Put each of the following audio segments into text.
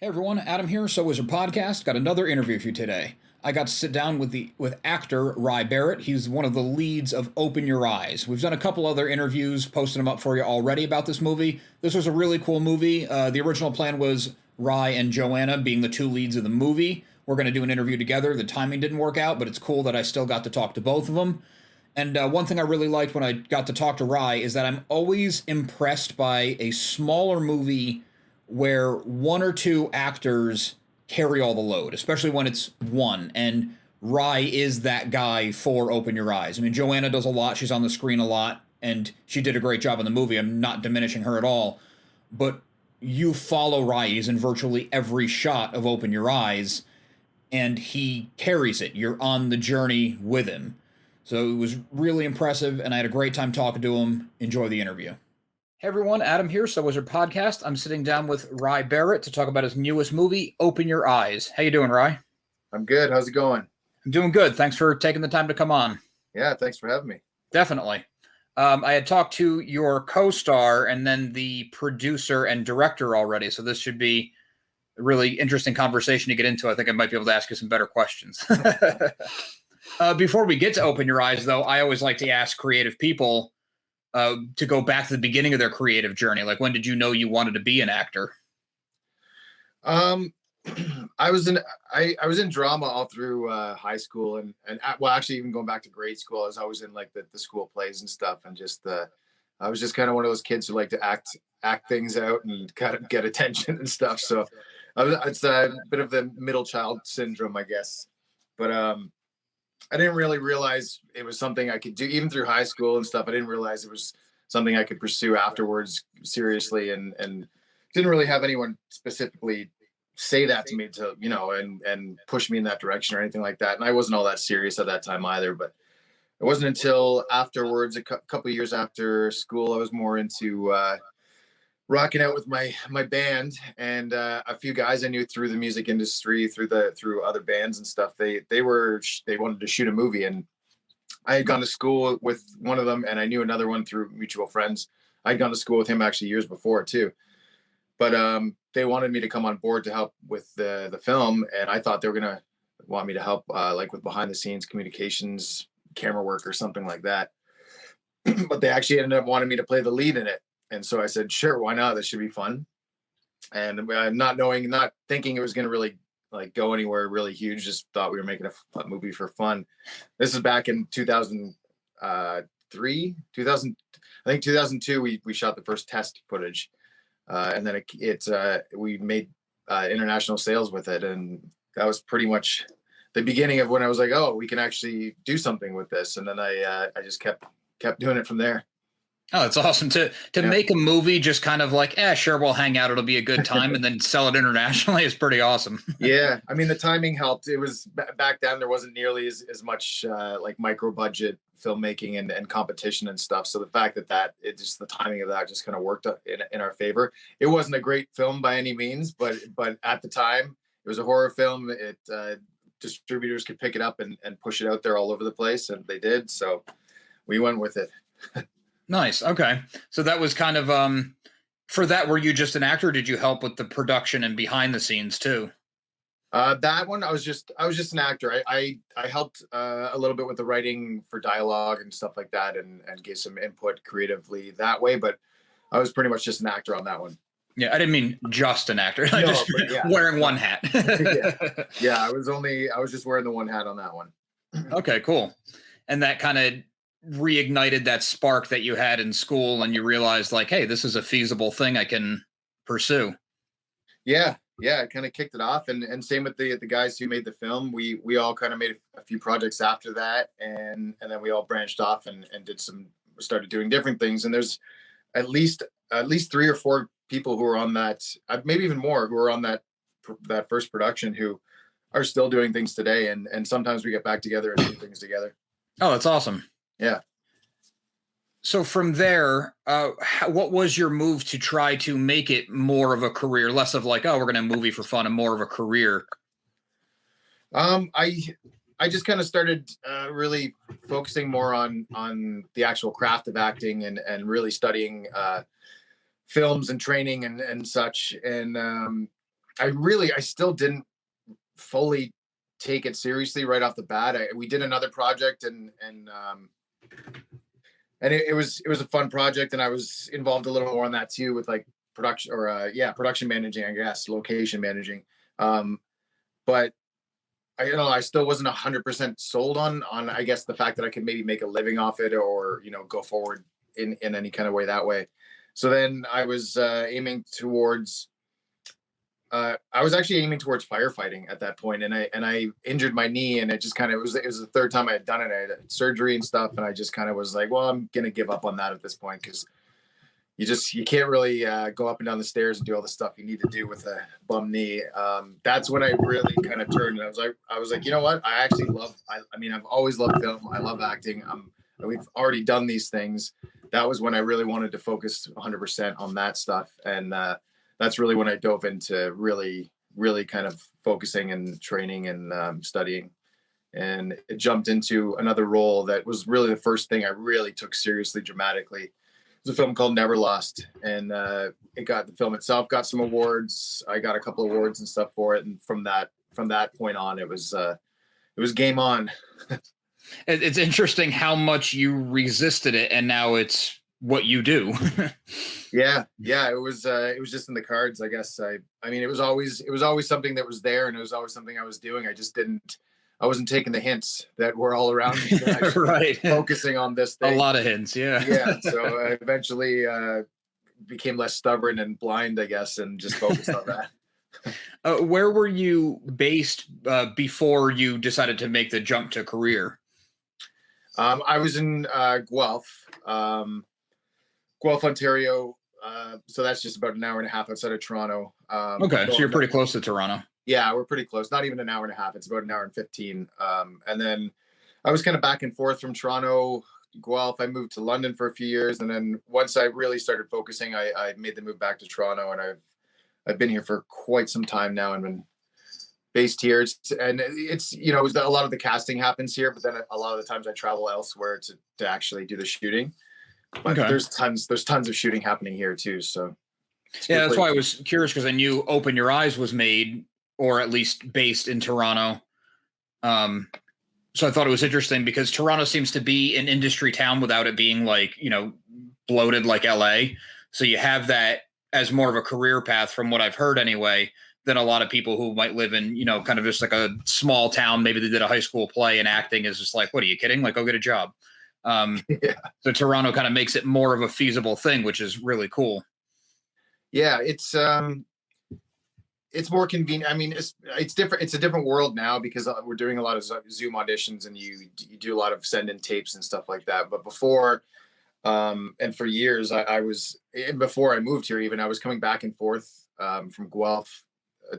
Hey everyone, Adam here, So Is Your Podcast. Got another interview for you today. I got to sit down with actor Barrett. He's one of the leads of Open Your Eyes. We've done a couple other interviews, posted them up for you already about this movie. This was a really cool movie. The original plan was Rye and Joanna being the two leads of the movie. We're going to do an interview together. The timing didn't work out, but it's cool that I still got to talk to both of them. And one thing I really liked when I got to talk to Rye is that I'm always impressed by a smaller movie where one or two actors carry all the load, especially when it's one. And Rye is that guy for Open Your Eyes. I mean, Joanna does a lot. She's on the screen a lot, and she did a great job in the movie. I'm not diminishing her at all. But you follow Rye. He's in virtually every shot of Open Your Eyes, and he carries it. You're on the journey with him. So it was really impressive, and I had a great time talking to him. Enjoy the interview. Hey everyone, Adam here, So Was Your Podcast. I'm sitting down with Rye Barrett to talk about his newest movie, Open Your Eyes. How you doing, Rye? I'm good. How's it going? I'm doing good. Thanks for taking the time to come on. Yeah, thanks for having me. Definitely. I had talked to your co-star and then the producer and director already, so this should be a really interesting conversation to get into. I think I might be able to ask you some better questions. Before we get to Open Your Eyes, though, I always like to ask creative people to go back to the beginning of their creative journey. Like, when did you know you wanted to be an actor? I was in drama all through high school and well, actually even going back to grade school, I was always in like the school plays and stuff, and just I was just kind of one of those kids who like to act things out and kind of get attention and stuff. So it's a bit of the middle child syndrome, I guess. But I didn't really realize it was something I could do even through high school and stuff. I didn't realize it was something I could pursue afterwards seriously, and didn't really have anyone specifically say that to me to, and push me in that direction or anything like that. And I wasn't all that serious at that time either, but it wasn't until afterwards, a couple of years after school, I was more into rocking out with my band, and a few guys I knew through the music industry, through other bands and stuff. They wanted to shoot a movie, and I had gone to school with one of them, and I knew another one through mutual friends. I'd gone to school with him actually years before too, but they wanted me to come on board to help with the film, and I thought they were gonna want me to help like with behind the scenes communications, camera work, or something like that. But they actually ended up wanting me to play the lead in it. And so I said, sure, why not? This should be fun. And not thinking it was going to really like go anywhere really huge, just thought we were making a movie for fun. This is back in 2003, 2002. We shot the first test footage, and then we made international sales with it, and that was pretty much the beginning of when I was like, oh, we can actually do something with this. And then I just kept doing it from there. Oh, it's awesome to make a movie just kind of like, sure, we'll hang out. It'll be a good time, and then sell it internationally is pretty awesome. Yeah. I mean, the timing helped. It was back then, there wasn't nearly as much like micro budget filmmaking and competition and stuff. So the fact that the timing of that just kind of worked in our favor. It wasn't a great film by any means, but at the time it was a horror film. It distributors could pick it up and push it out there all over the place, and they did. So we went with it. Nice. Okay. So that was kind of, for that, were you just an actor? Or did you help with the production and behind the scenes too? That one, I was just an actor. I helped a little bit with the writing for dialogue and stuff like that, and gave some input creatively that way. But I was pretty much just an actor on that one. Yeah, I didn't mean just an actor. No, just wearing one hat. Yeah, I was just wearing the one hat on that one. Okay, cool. And that kind of reignited that spark that you had in school, and you realized like, hey, this is a feasible thing I can pursue. Yeah, it kind of kicked it off, and same with the guys who made the film. We all kind of made a few projects after that, and then we all branched off and started doing different things. And there's at least 3 or 4 people who are on that, maybe even more, who are on that first production, who are still doing things today, and sometimes we get back together and do things together. Oh, that's awesome. Yeah. So from there, what was your move to try to make it more of a career, less of like, oh, we're going to movie for fun, and more of a career? I just kind of started really focusing more on the actual craft of acting, and really studying films and training and such. And I still didn't fully take it seriously right off the bat. We did another project, and it was a fun project, and I was involved a little more on that too, with like production, or yeah, production managing, I guess, location managing. Um, but I, you know, I still wasn't 100% sold on I guess the fact that I could maybe make a living off it, or go forward in any kind of way that way. So then I was aiming towards I was actually aiming towards firefighting at that point, and I injured my knee, and it just kind of it was the third time I had done it. I had surgery and stuff, and I just kind of was like, well, I'm gonna give up on that at this point, because you can't really go up and down the stairs and do all the stuff you need to do with a bum knee. That's when I really kind of turned, and I was like, you know what? I actually love. I mean, I've always loved film. I love acting. We've already done these things. That was when I really wanted to focus 100% on that stuff, and that's really when I dove into really kind of focusing and training and studying. And it jumped into another role that was really the first thing I really took seriously dramatically. It was a film called Never Lost, and the film itself got some awards. I got a couple of awards and stuff for it, and from that point on, it was game on. It's interesting how much you resisted it, and now it's what you do. Yeah, it was just in the cards, I guess. I mean, it was always something that was there, and it was always something I was doing. I wasn't taking the hints that were all around me, right, focusing on this thing. A lot of hints, yeah. Yeah, so I eventually became less stubborn and blind, I guess, and just focused on that. Where were you based before you decided to make the jump to career? I was in Guelph, Ontario. So that's just about an hour and a half outside of Toronto. Okay, so you're pretty close to Toronto. Yeah, we're pretty close. Not even an hour and a half. It's about an hour and 15. And then I was kind of back and forth from Toronto, Guelph. I moved to London for a few years, and then once I really started focusing, I made the move back to Toronto, and I've been here for quite some time now, and been based here. It's a lot of the casting happens here, but then a lot of the times I travel elsewhere to actually do the shooting. But okay. there's tons of shooting happening here too. So yeah, that's why I was curious, because I knew Open Your Eyes was made, or at least based, in Toronto. So I thought it was interesting, because Toronto seems to be an industry town without it being like, bloated like LA. So you have that as more of a career path, from what I've heard anyway, than a lot of people who might live in, kind of just like a small town. Maybe they did a high school play, and acting is just like, what are you kidding? Like, go get a job. Yeah. So Toronto kind of makes it more of a feasible thing, which is really cool. Yeah, it's more convenient. I mean, it's different. It's a different world now, because we're doing a lot of Zoom auditions, and you do a lot of send in tapes and stuff like that. But before, and for years, I was, before I moved here, even I was coming back and forth from Guelph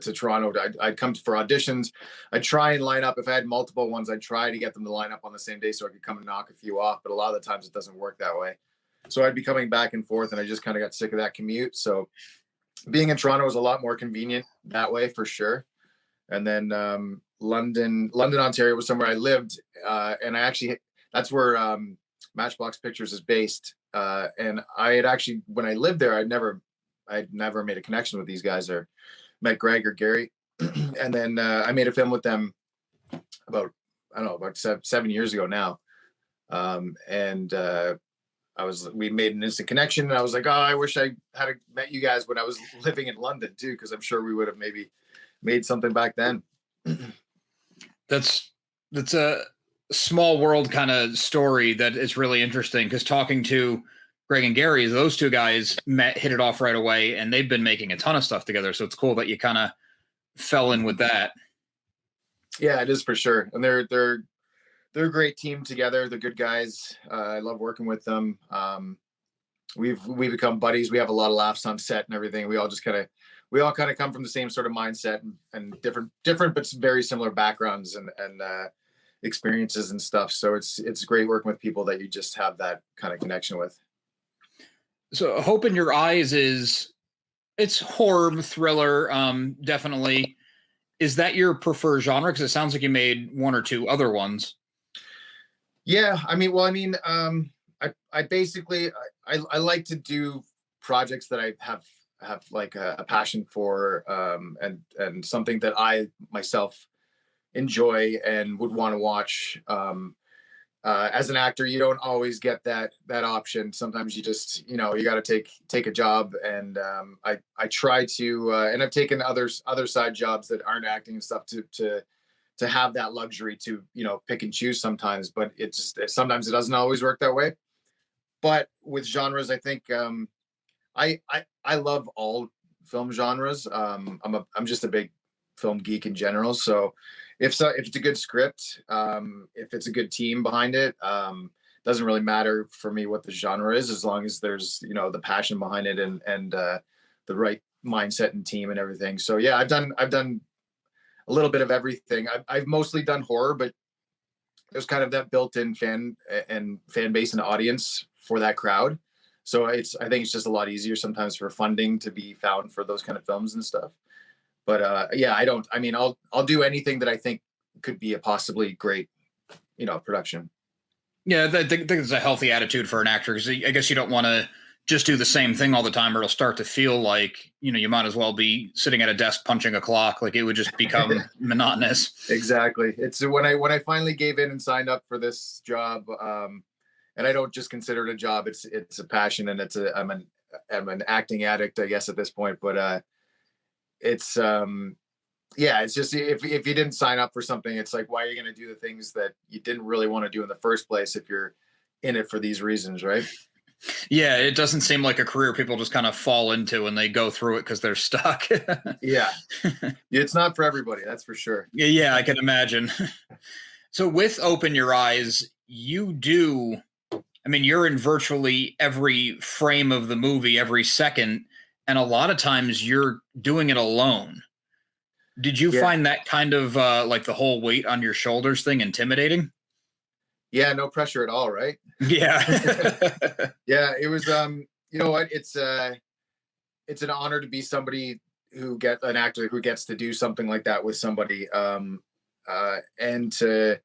to Toronto. I'd come for auditions. I'd try and line up, if I had multiple ones, I'd try to get them to line up on the same day so I could come and knock a few off. But a lot of the times it doesn't work that way. So I'd be coming back and forth, and I just kind of got sick of that commute. So being in Toronto was a lot more convenient that way, for sure. And then London, Ontario was somewhere I lived. And that's where Matchbox Pictures is based. And I had actually, when I lived there, I'd never made a connection with these guys, or met Greg or Gary. And then I made a film with them about 7 years ago now. We made an instant connection, and I was like, oh, I wish I had met you guys when I was living in London too, because I'm sure we would have maybe made something back then. That's a small world kind of story that is really interesting, because talking to Greg and Gary, those two guys hit it off right away, and they've been making a ton of stuff together. So it's cool that you kind of fell in with that. Yeah, it is, for sure. And they're a great team together. They're good guys. I love working with them. We've become buddies. We have a lot of laughs on set and everything. We all kind of come from the same sort of mindset, and different but very similar backgrounds and experiences and stuff. So it's great working with people that you just have that kind of connection with. So Hope in Your Eyes it's horror thriller, definitely. Is that your preferred genre? Because it sounds like you made one or two other ones. Yeah, I basically I like to do projects that I have like a passion for, and something that I myself enjoy and would want to watch. As an actor, you don't always get that option. Sometimes you just, you got to take a job, and I try to, and I've taken other side jobs that aren't acting and stuff to have that luxury to, pick and choose sometimes. But sometimes it doesn't always work that way. But with genres, I think I love all film genres. I'm just a big film geek in general. So if it's a good script, if it's a good team behind it, doesn't really matter for me what the genre is, as long as there's, the passion behind it, and the right mindset and team and everything. So yeah, I've done a little bit of everything. I've mostly done horror, but there's kind of that built-in fan base and audience for that crowd. So I think it's just a lot easier sometimes for funding to be found for those kind of films and stuff. But yeah, I'll do anything that I think could be a possibly great, production. Yeah, I think it's a healthy attitude for an actor, because I guess you don't want to just do the same thing all the time, or it'll start to feel like, you might as well be sitting at a desk punching a clock. Like, it would just become monotonous. Exactly. It's when I finally gave in and signed up for this job, and I don't just consider it a job. It's a passion, and I'm an acting addict, I guess, at this point. But it's yeah, it's just, if you didn't sign up for something, it's like, why are you going to do the things that you didn't really want to do in the first place if you're in it for these reasons, right? Yeah, it doesn't seem like a career people just kind of fall into and they go through it because they're stuck. Yeah, it's not for everybody, that's for sure. Yeah, I can imagine. So with Open Your Eyes, you're in virtually every frame of the movie, every second, and a lot of times you're doing it alone. Did you find that kind of like the whole weight on your shoulders thing intimidating? Yeah, no pressure at all, right? Yeah. Yeah, it was, you know what, it's an honor to be an actor who gets to do something like that with somebody, and to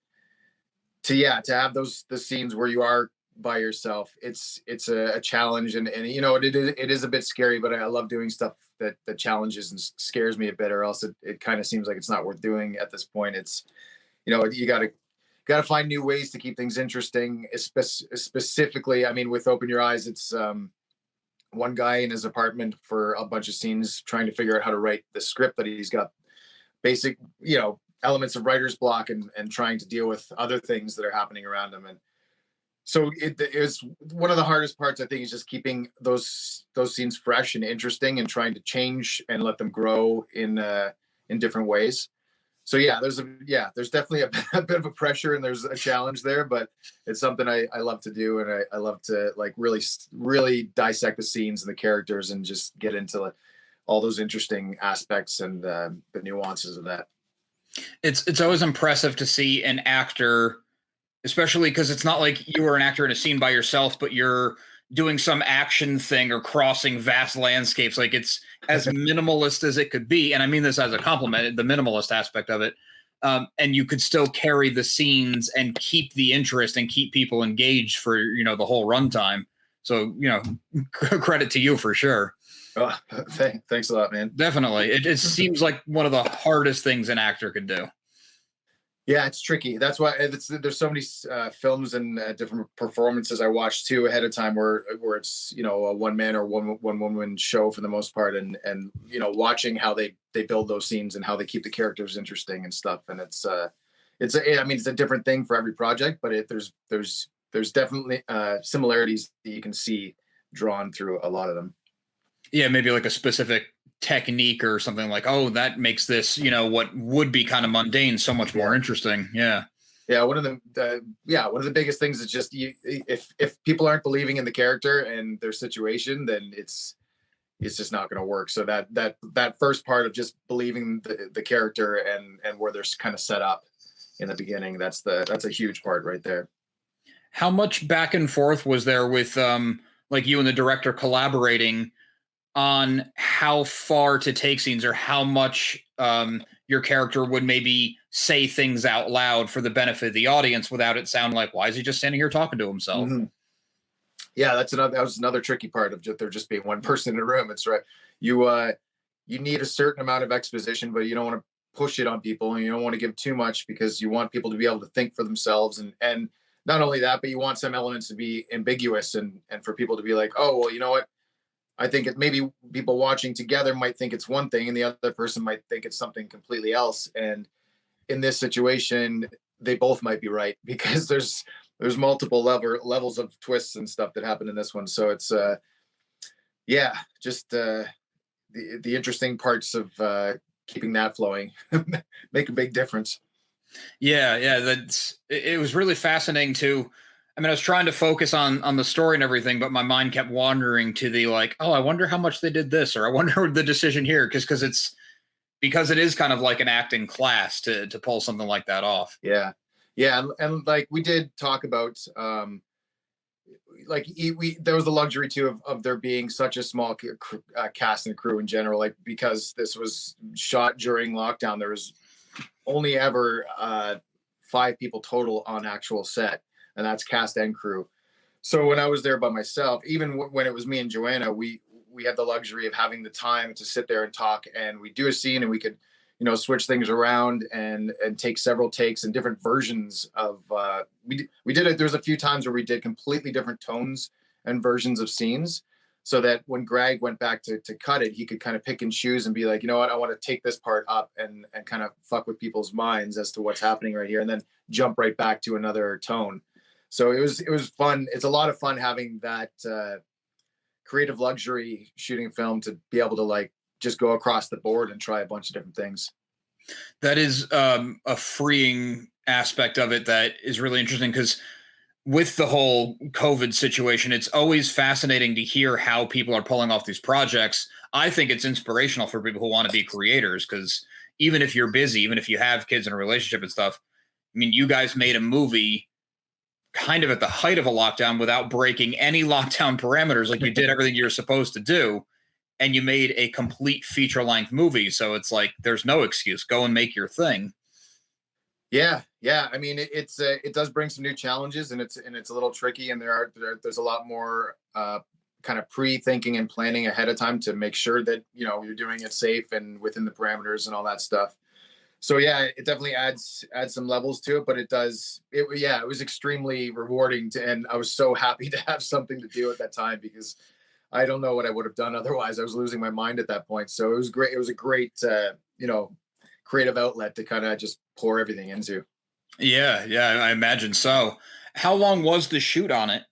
have the scenes where you are by yourself. It's a challenge, and it is a bit scary, but I love doing stuff that challenges and scares me a bit, or else it kind of seems like it's not worth doing at this point. It's, you gotta find new ways to keep things interesting. Specifically, with Open Your Eyes, it's one guy in his apartment for a bunch of scenes trying to figure out how to write the script that he's got basic, elements of writer's block, and trying to deal with other things that are happening around him. And so it was one of the hardest parts, I think, is just keeping those scenes fresh and interesting, and trying to change and let them grow in different ways. So yeah, there's definitely a bit of a pressure, and there's a challenge there, but it's something I love to do, and I love to, like, really dissect the scenes and the characters, and just get into all those interesting aspects and the nuances of that. It's always impressive to see an actor, especially because it's not like you were an actor in a scene by yourself, but you're doing some action thing or crossing vast landscapes. Like, it's as minimalist as it could be. And I mean this as a compliment, the minimalist aspect of it. And you could still carry the scenes and keep the interest and keep people engaged for, the whole runtime. So, credit to you for sure. Oh, thanks a lot, man. Definitely. It seems like one of the hardest things an actor could do. Yeah, it's tricky. That's why there's so many films and different performances I watch too ahead of time, where it's, a one man or one woman show for the most part, and watching how they build those scenes and how they keep the characters interesting and stuff. And it's a different thing for every project, but there's definitely similarities that you can see drawn through a lot of them. Yeah, maybe like a specific technique or something, like, oh, that makes this, what would be kind of mundane so much more interesting. Yeah. One of the biggest things is just, if people aren't believing in the character and their situation, then it's just not going to work. So that first part of just believing the character and where they're kind of set up in the beginning, that's a huge part right there. How much back and forth was there with like you and the director collaborating on how far to take scenes, or how much your character would maybe say things out loud for the benefit of the audience without it sound like, why is he just standing here talking to himself? Mm-hmm. Yeah, that was another tricky part of there just being one person in a room. It's right. you you need a certain amount of exposition, but you don't want to push it on people, and you don't want to give too much because you want people to be able to think for themselves. And not only that, but you want some elements to be ambiguous, and for people to be like, oh, well, you know what, I think it maybe people watching together might think it's one thing and the other person might think it's something completely else. And in this situation, they both might be right because there's multiple levels of twists and stuff that happen in this one. So it's yeah, just the interesting parts of keeping that flowing make a big difference. Yeah, it was really fascinating too. I mean, I was trying to focus on the story and everything, but my mind kept wandering to the like, oh, I wonder how much they did this, or I wonder the decision here, because it is kind of like an acting class to pull something like that off. Yeah, yeah, and like we did talk about like we there was the luxury too of there being such a small cast and crew in general, like because this was shot during lockdown, there was only ever 5 people total on actual set, and that's cast and crew. So when I was there by myself, even when it was me and Joanna, we had the luxury of having the time to sit there and talk, and we do a scene, and we could, switch things around and take several takes and different versions of. We did it. There's a few times where we did completely different tones and versions of scenes, so that when Greg went back to cut it, he could kind of pick and choose and be like, you know what, I want to take this part up and kind of fuck with people's minds as to what's happening right here, and then jump right back to another tone. So it was fun. It's a lot of fun having that creative luxury shooting film to be able to like just go across the board and try a bunch of different things. That is a freeing aspect of it that is really interesting because with the whole COVID situation, it's always fascinating to hear how people are pulling off these projects. I think it's inspirational for people who want to be creators because even if you're busy, even if you have kids in a relationship and stuff, I mean, you guys made a movie kind of at the height of a lockdown without breaking any lockdown parameters. Like you did everything you're supposed to do, and you made a complete feature length movie. So it's like, there's no excuse. Go and make your thing. Yeah. Yeah. I mean, it does bring some new challenges, and it's a little tricky, and there's a lot more kind of pre-thinking and planning ahead of time to make sure that, you're doing it safe and within the parameters and all that stuff. So yeah, it definitely adds some levels to it, but it was extremely rewarding and I was so happy to have something to do at that time because I don't know what I would have done otherwise. I was losing my mind at that point. So it was great. It was a great, creative outlet to kind of just pour everything into. Yeah, I imagine so. How long was the shoot on it?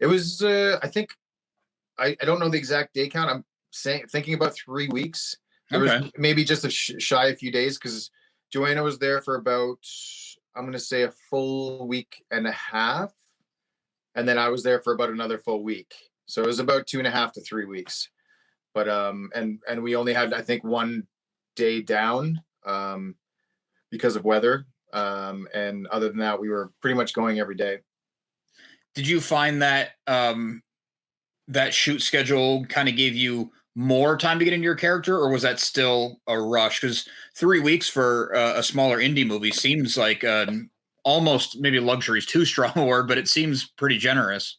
It was, I think, I don't know the exact day count. I'm thinking about 3 weeks. There was maybe just shy a few days because Joanna was there for about, I'm going to say, a full week and a half. And then I was there for about another full week. So it was about 2.5 to 3 weeks. But and we only had, I think, one day down because of weather. And other than that, we were pretty much going every day. Did you find that that shoot schedule kind of gave you more time to get into your character, or was that still a rush? Because 3 weeks for a smaller indie movie seems like almost, maybe luxury is too strong a word, but it seems pretty generous.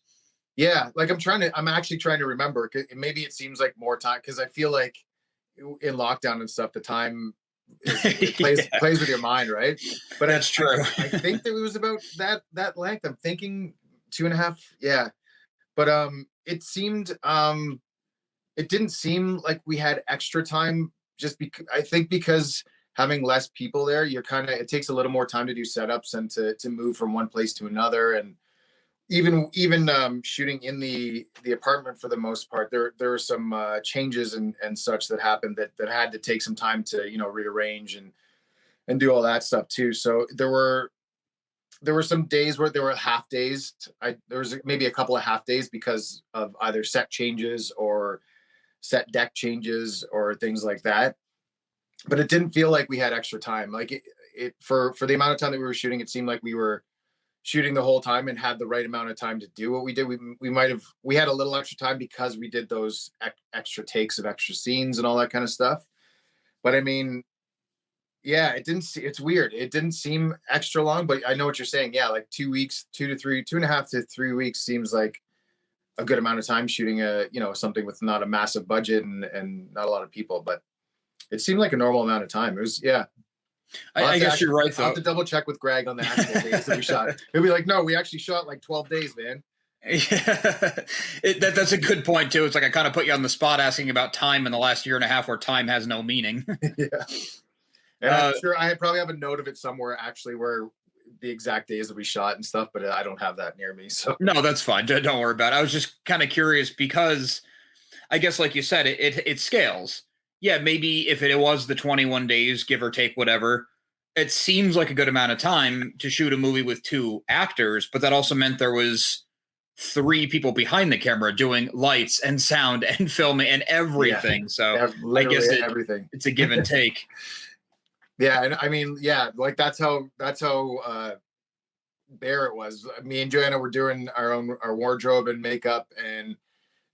Yeah, like I'm actually trying to remember. Maybe it seems like more time because I feel like in lockdown and stuff, the time plays with your mind, right? But that's true. I think that it was about that length. I'm thinking 2.5. Yeah, but it seemed it didn't seem like we had extra time. Just because I think because having less people there, it takes a little more time to do setups and to move from one place to another, and even shooting in the apartment for the most part, there were some changes and such that happened that had to take some time to rearrange and do all that stuff too. So there were some days where there were half days. There was maybe a couple of half days because of either set changes or set deck changes or things like that. But it didn't feel like we had extra time. Like it for the amount of time that we were shooting, it seemed like we were shooting the whole time and had the right amount of time to do what we did. We had a little extra time because we did those extra takes of extra scenes and all that kind of stuff. But I mean, yeah, it's weird. It didn't seem extra long, but I know what you're saying. Yeah, like 2 weeks, 2.5 to 3 weeks seems like a good amount of time shooting something with not a massive budget and not a lot of people, but it seemed like a normal amount of time. It was, yeah. I guess you're right I'll have though. to double check with Greg on the actual days that we shot. He'll be like, no, we actually shot like 12 days, man. Yeah, that's a good point too. It's like I kind of put you on the spot asking about time in the last year and a half, where time has no meaning. Yeah. And I'm sure I probably have a note of it somewhere actually where the exact days that we shot and stuff, but I don't have that near me. So No, that's fine. Don't worry about it. I was just kind of curious because I guess, like you said, it scales. Yeah, maybe if it was the 21 days, give or take, whatever, it seems like a good amount of time to shoot a movie with two actors, but that also meant there was three people behind the camera doing lights and sound and filming and everything. yeah, So I guess everything. it's a give and take. Yeah, and I mean, yeah, like that's how Barrett was. Me and Joanna were doing our wardrobe and makeup and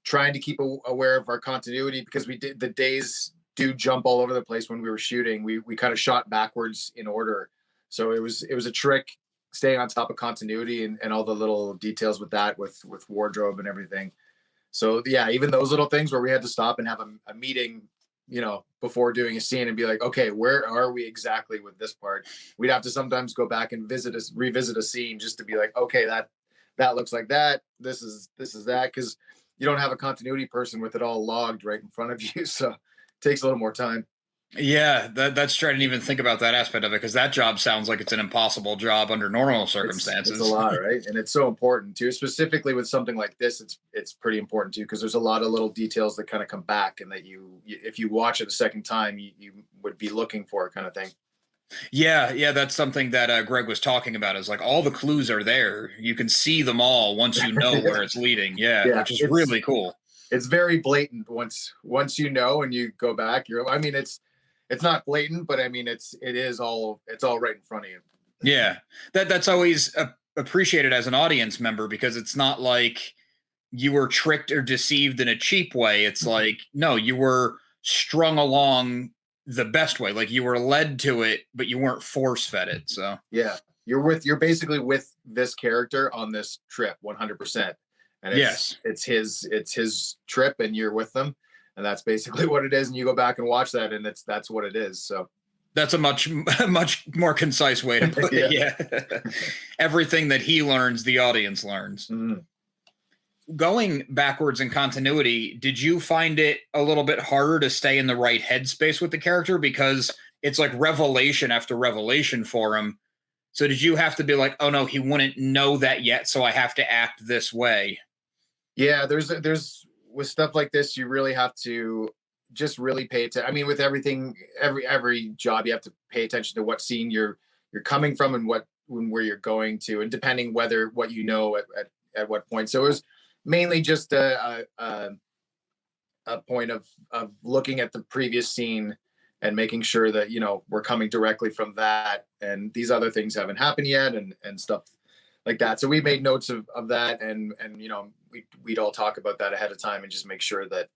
trying to keep aware of our continuity, because the days do jump all over the place when we were shooting. We kind of shot backwards in order, so it was a trick staying on top of continuity and all the little details with that, with wardrobe and everything. So yeah, even those little things where we had to stop and have a meeting, before doing a scene and be like, okay, where are we exactly with this part? We'd have to sometimes go back and revisit a scene just to be like, okay, that looks like that. This is that, because you don't have a continuity person with it all logged right in front of you. So it takes a little more time. Yeah, that's true. I didn't even think about that aspect of it, because that job sounds like it's an impossible job under normal circumstances. It's a lot, right? And it's so important too. Specifically with something like this, it's pretty important too, because there's a lot of little details that kind of come back, and that if you watch it a second time, you would be looking for, kind of thing. Yeah, that's something that Greg was talking about. Is like all the clues are there. You can see them all once you know where it's leading. Yeah, which is really cool. It's very blatant once you know and you go back. It's not blatant, but I mean it's all right in front of you. Yeah, that's always appreciated as an audience member, because it's not like you were tricked or deceived in a cheap way. It's like, no, you were strung along the best way. Like you were led to it, but you weren't force fed it. So yeah, you're basically with this character on this trip 100%. And it's his trip and you're with them. And that's basically what it is. And you go back and watch that and that's what it is. So that's a much more concise way to put it. Yeah. Everything that he learns, the audience learns. Mm-hmm. Going backwards in continuity, did you find it a little bit harder to stay in the right headspace with the character? Because it's like revelation after revelation for him. So did you have to be like, oh no, he wouldn't know that yet, so I have to act this way? Yeah, there's with stuff like this, you really have to just really pay attention. I mean, with everything, every job, you have to pay attention to what scene you're coming from and where you're going to, and depending what you know at what point. So it was mainly just a point of looking at the previous scene and making sure that we're coming directly from that, and these other things haven't happened yet, and stuff like that. So we made notes of that, and we'd all talk about that ahead of time and just make sure that.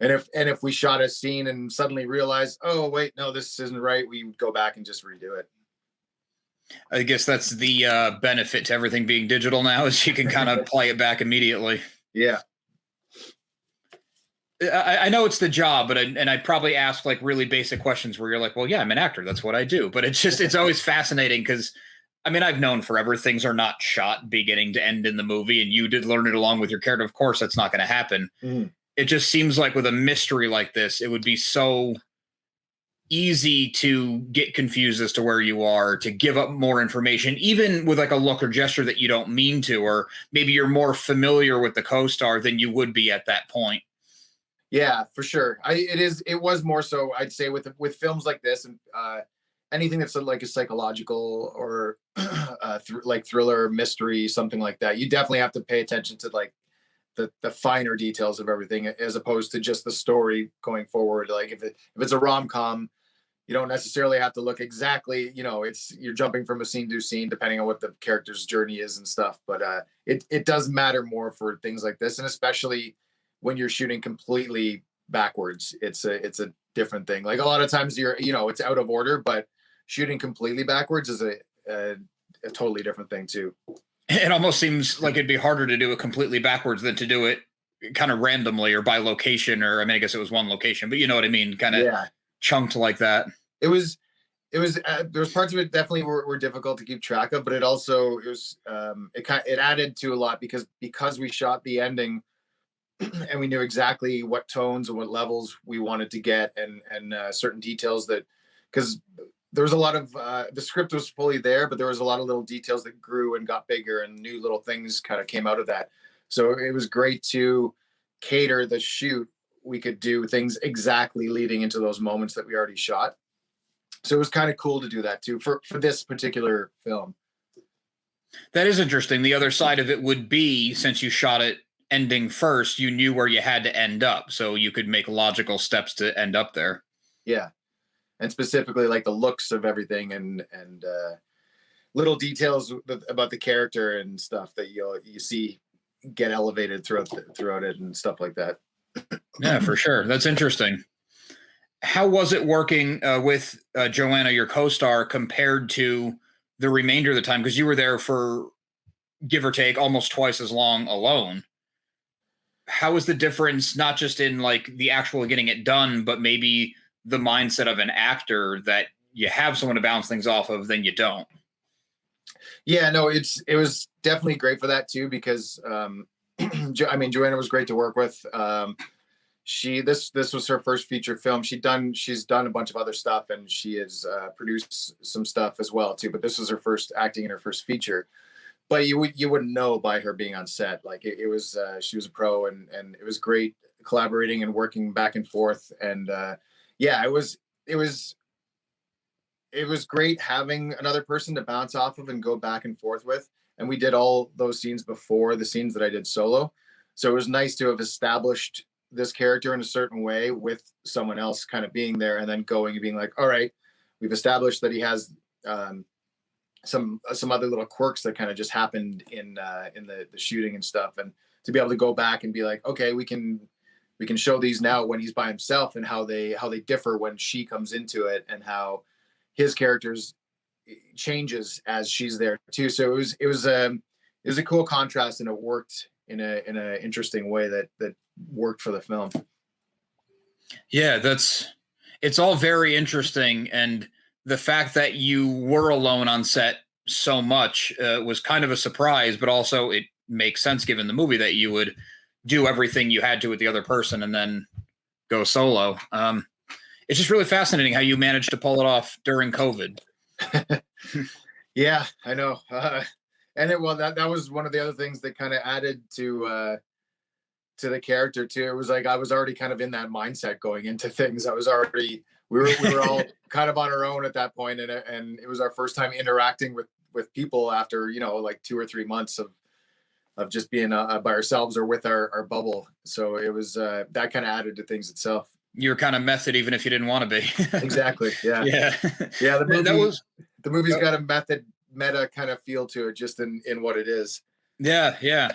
And if we shot a scene and suddenly realized, oh wait, no, this isn't right, we would go back and just redo it. I guess that's the benefit to everything being digital now, is you can kind of play it back immediately. Yeah. I know it's the job, but I probably ask like really basic questions where you're like, well, yeah, I'm an actor. That's what I do. But it's always fascinating because, I mean, I've known forever things are not shot beginning to end in the movie, and you did learn it along with your character. Of course, that's not going to happen. Mm. It just seems like with a mystery like this, it would be so easy to get confused as to where you are, to give up more information, even with like a look or gesture that you don't mean to, or maybe you're more familiar with the CoStar than you would be at that point. Yeah, for sure. It was more so, I'd say, with films like this, and anything that's like a psychological or like thriller, mystery, something like that. You definitely have to pay attention to like the finer details of everything, as opposed to just the story going forward. Like if it's a rom-com, you don't necessarily have to look exactly, you're jumping from a scene to scene depending on what the character's journey is and stuff. But it does matter more for things like this, and especially when you're shooting completely backwards. It's a different thing. Like a lot of times it's out of order, but shooting completely backwards is a totally different thing too. It almost seems like it'd be harder to do it completely backwards than to do it kind of randomly or by location, or I mean, I guess it was one location, but you know what I mean, kind of Yeah, chunked like that. it was there was parts of it definitely were difficult to keep track of, but it added to a lot because we shot the ending and we knew exactly what tones and what levels we wanted to get, and certain details that, because there was a lot of the script was fully there, but there was a lot of little details that grew and got bigger, and new little things kind of came out of that. So it was great to cater the shoot. We could do things exactly leading into those moments that we already shot. So it was kind of cool to do that too for this particular film. That is interesting. The other side of it would be, since you shot it ending first, you knew where you had to end up, so you could make logical steps to end up there. Yeah, and specifically like the looks of everything, and little details about the character and stuff that you see get elevated throughout it and stuff like that. Yeah, for sure. That's interesting. How was it working with Joanna, your co-star, compared to the remainder of the time? Because you were there for, give or take, almost twice as long alone. How is the difference, not just in like the actual getting it done, but maybe the mindset of an actor, that you have someone to bounce things off of, then you don't? Yeah, no, it was definitely great for that too, because I mean, Joanna was great to work with. This was her first feature film. She's done a bunch of other stuff, and she has produced some stuff as well too. But this was her first acting in her first feature. But you wouldn't know by her being on set. Like it was she was a pro, and it was great collaborating and working back and forth. And yeah, it was great having another person to bounce off of and go back and forth with. And we did all those scenes before the scenes that I did solo. So it was nice to have established this character in a certain way with someone else kind of being there, and then going and being like, all right, we've established that he has some other little quirks that kind of just happened in the shooting and stuff. And to be able to go back and be like, okay, we can show these now when he's by himself, and how they differ when she comes into it, and how his characters changes as she's there too. So it was a cool contrast, and it worked in a interesting way that worked for the film. Yeah, it's all very interesting, and the fact that you were alone on set so much was kind of a surprise, but also it makes sense given the movie that you would do everything you had to with the other person and then go solo. It's just really fascinating how you managed to pull it off during COVID. Yeah, I know. And that was one of the other things that kind of added to the character too. It was like I was already kind of in that mindset going into things. We were all kind of on our own at that point, and it was our first time interacting with people after like 2 or 3 months of just being by ourselves or with our bubble. So it was that kind of added to things itself. You're kind of method even if you didn't want to be. Exactly. Yeah. Yeah. Yeah. The movie's got a meta kind of feel to it, just in what it is. Yeah. Yeah.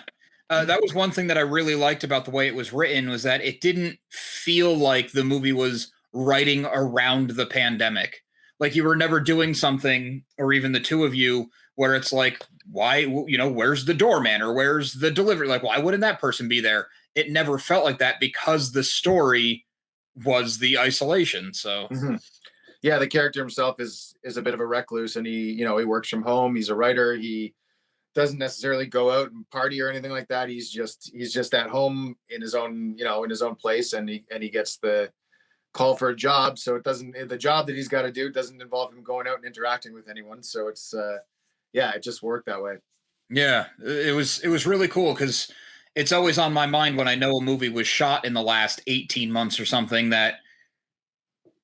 That was one thing that I really liked about the way it was written, was that it didn't feel like the movie was writing around the pandemic. Like you were never doing something, or even the two of you, where it's like, why, where's the doorman or where's the delivery? Like, why wouldn't that person be there? It never felt like that, because the story was the isolation. So yeah, the character himself is a bit of a recluse, and he works from home. He's a writer. He doesn't necessarily go out and party or anything like that. He's just at home in his own place, and he gets the call for a job. So the job that he's got to do doesn't involve him going out and interacting with anyone. So it's it just worked that way. Yeah, it was really cool, because it's always on my mind when I know a movie was shot in the last 18 months or something, that,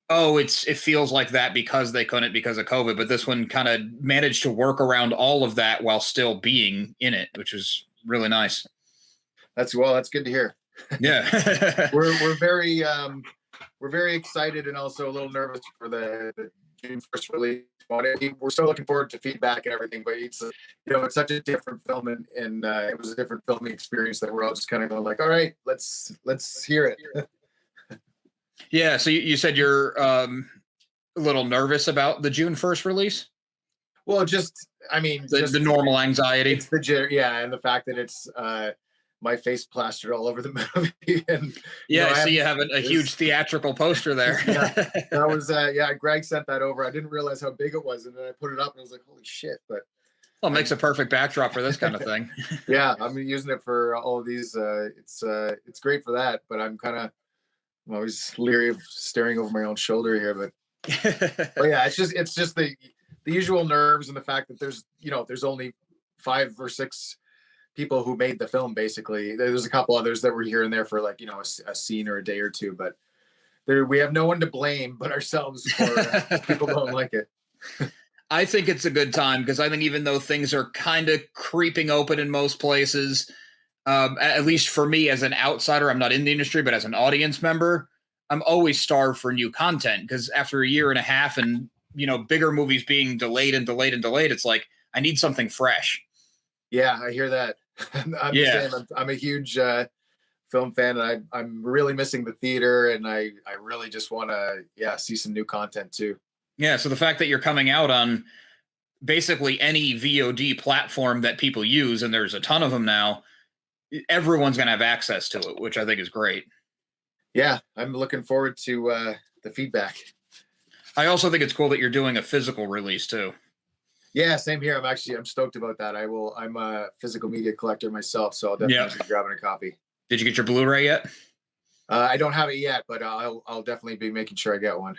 it feels like that because they couldn't, because of COVID. But this one kind of managed to work around all of that while still being in it, which was really nice. That's good to hear. Yeah. we're very excited, and also a little nervous for the June 1st release. We're still looking forward to feedback and everything, but it's it's such a different film, and it was a different filming experience that we're all just kind of going like, all right, let's hear it. Yeah. So you said you're a little nervous about the June 1st release? Well, just I mean, The just normal anxiety. it's yeah, and the fact that it's my face plastered all over the movie, and Yeah, I I see haven't you have a huge this. theatrical poster there. Yeah, that was yeah. Greg sent that over. I didn't realize how big it was, and then I put it up, and I was like, "Holy shit!" But Well, it makes I'm a perfect backdrop for this kind of thing. yeah, I'm using it for all of these. It's great for that, but I'm always leery of staring over my own shoulder here. But yeah, it's just the usual nerves and the fact that there's only 5 or 6 people who made the film. Basically, there's a couple others that were here and there for like a scene or a day or two, but we have no one to blame but ourselves for people don't like it. I think it's a good time because I think even though things are kind of creeping open in most places, at least for me as an outsider, I'm not in the industry, but as an audience member, I'm always starved for new content because after a year and a half and bigger movies being delayed and delayed and delayed, it's like I need something fresh. Yeah, I hear that. I'm the Yeah. same. I'm a huge film fan, and I'm really missing the theater, and I really just want to see some new content too. Yeah. So the fact that you're coming out on basically any VOD platform that people use, and there's a ton of them now, everyone's going to have access to it, which I think is great. Yeah, I'm looking forward to the feedback. I also think it's cool that you're doing a physical release too. Yeah, same here. I'm stoked about that. I'm a physical media collector myself, so I'll definitely be grabbing a copy. Did you get your Blu-ray yet? I don't have it yet, but I'll definitely be making sure I get one.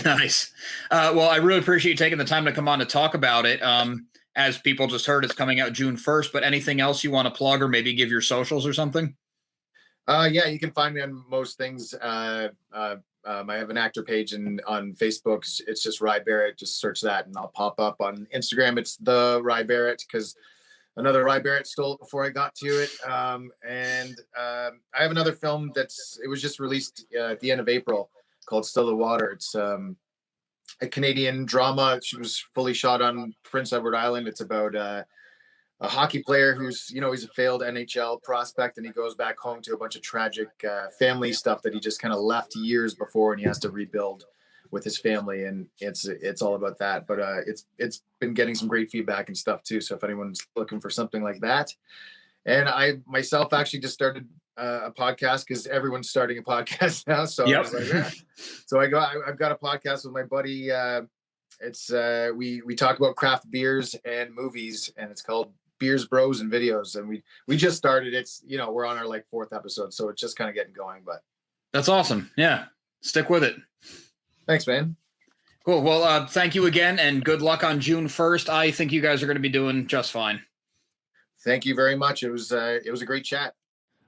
Nice. Well, I really appreciate you taking the time to come on to talk about it. As people just heard, it's coming out June 1st, but anything else you want to plug or maybe give your socials or something? Yeah, you can find me on most things. I have an actor page on Facebook. It's just Rye Barrett. Just search that, and I'll pop up. On Instagram, it's the Rye Barrett because another Rye Barrett stole it before I got to it. I have another film it was just released at the end of April called Still the Water. It's a Canadian drama. It was fully shot on Prince Edward Island. It's about a hockey player who's he's a failed NHL prospect, and he goes back home to a bunch of tragic family stuff that he just kind of left years before, and he has to rebuild with his family, and it's all about that. But it's been getting some great feedback and stuff too. So if anyone's looking for something like that, and I myself actually just started a podcast because everyone's starting a podcast now. So I was like, yeah. So I've got a podcast with my buddy. It's we talk about craft beers and movies, and it's called Beers, Bros, and Videos, and we just started. It's we're on our like 4th episode, so it's just kind of getting going. But that's awesome. Yeah, stick with it. Thanks, man. Cool. Well, thank you again, and good luck on June 1st. I think you guys are going to be doing just fine. Thank you very much. It was a great chat.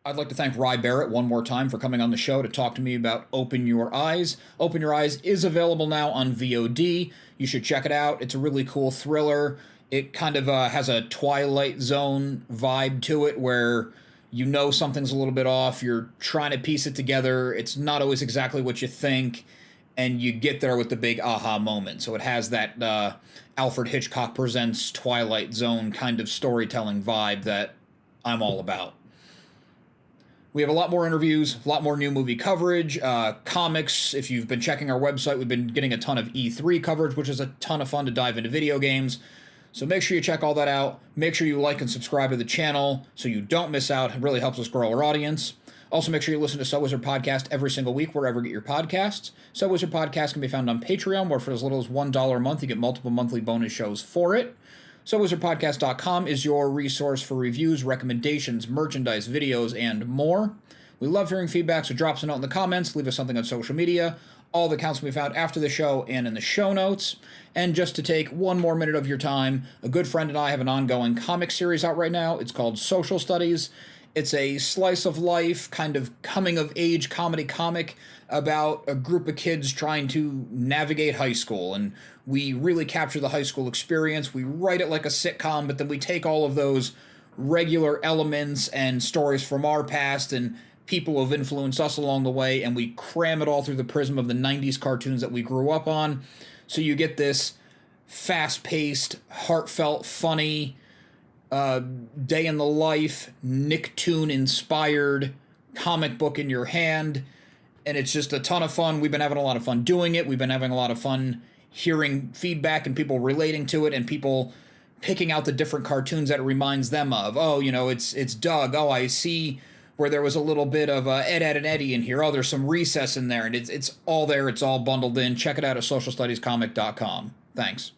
I'd like to thank Rye Barrett one more time for coming on the show to talk to me about Open Your Eyes. Open Your Eyes is available now on VOD. You should check it out. It's a really cool thriller. It kind of has a Twilight Zone vibe to it where something's a little bit off. You're trying to piece it together. It's not always exactly what you think, and you get there with the big aha moment. So it has that Alfred Hitchcock Presents Twilight Zone kind of storytelling vibe that I'm all about. We have a lot more interviews, a lot more new movie coverage, comics. If you've been checking our website, we've been getting a ton of E3 coverage, which is a ton of fun to dive into video games. So make sure you check all that out. Make sure you like and subscribe to the channel so you don't miss out. It really helps us grow our audience. Also, make sure you listen to Subwizard Podcast every single week, wherever you get your podcasts. Subwizard Podcast can be found on Patreon, where for as little as $1 a month, you get multiple monthly bonus shows for it. SubwizardPodcast.com is your resource for reviews, recommendations, merchandise, videos, and more. We love hearing feedback, so drop us a note in the comments, leave us something on social media. All the accounts can be found after the show and in the show notes. And just to take one more minute of your time, a good friend and I have an ongoing comic series out right now. It's called Social Studies. It's a slice of life, kind of coming-of-age comedy comic about a group of kids trying to navigate high school. And we really capture the high school experience. We write it like a sitcom, but then we take all of those regular elements and stories from our past and people who have influenced us along the way, and we cram it all through the prism of the 90s cartoons that we grew up on. So you get this fast-paced, heartfelt, funny, day in the life, Nicktoon-inspired comic book in your hand, and it's just a ton of fun. We've been having a lot of fun doing it. We've been having a lot of fun hearing feedback and people relating to it and people picking out the different cartoons that it reminds them of. Oh, it's Doug. Oh, I see where there was a little bit of Ed, Ed, and Eddie in here. Oh, there's some recess in there, and it's all there. It's all bundled in. Check it out at socialstudiescomic.com. Thanks.